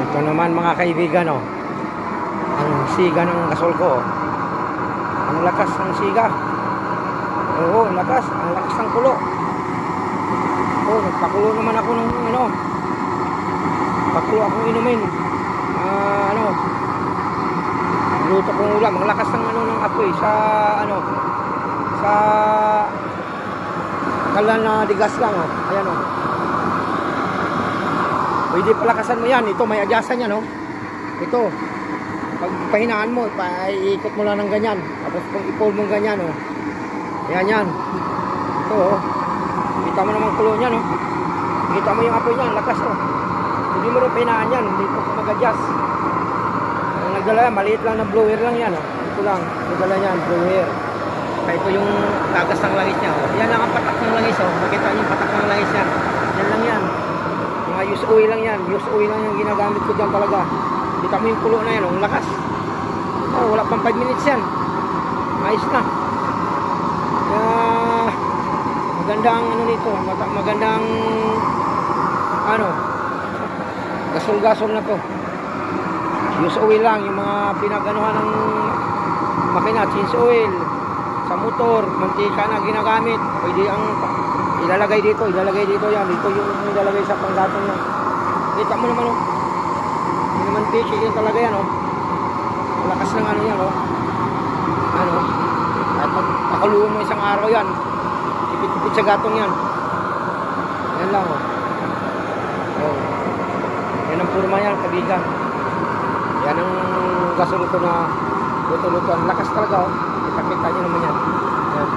Ito naman mga kaibigan, oh. Ang siga ng gasol ko, oh. Ang lakas ng siga. Oo, lakas. Ang lakas ng kulo. Oh, nagpakulo naman ako ng ano. Pakulo akong inumin. Luto kong ulam. Ang lakas ng ano ng apoy sa ano. Sa kalan na digas lang, oh. Ayan, oh. Pwede palakasan mo yan. Ito, may adyasan yan, oh. Ito. Pag pahinaan mo, iikot mo lang ng ganyan. Tapos pag ipol mo ganyan, oh. Ayan yan. Ito, oh. Kita mo naman kulo niyan, oh. Kita mo yung apoy niyan, lakas, oh. Hindi mo rin pahinaan yan. Dito ko mag-adjust. Ang nagdala yan, maliit lang na blower lang yan, oh. Ito lang. Nagdala yan, blower. Kaya ito yung tagas ng langis niya, oh. Yan lang ang patak ng langis, oh. Nakita niyo yung patak ng langis yan. Yan lang yan. Mga use oil lang yan. Use oil lang yung ginagamit ko dyan talaga. Kita mo yung kulo na yan, oh. Ang lakas. Oh, wala pang 5 minutes yan. Ayos na. Magandang ano nito, magandang ano, gasol-gasol na to. Use oil lang, yung mga pinaganuhan ng makina, change oil sa motor, mantika na ginagamit. Pwede ang ilalagay dito yan. Dito yung ilalagay sa panggatong na. Kita mo naman, oh. Hindi naman piki yun talaga yan, oh. Malakas ng ano yan, oh. Ano, at pagkakuluan mo isang araw yan, tipid-tipid sa gatong yan. Yan lang, oh. Oh. Yan ang purma yan, kabigan. Yan ang gasol ito na luto-luto. Ang lakas talaga, oh. Kita-kita nyo naman yan. Yan.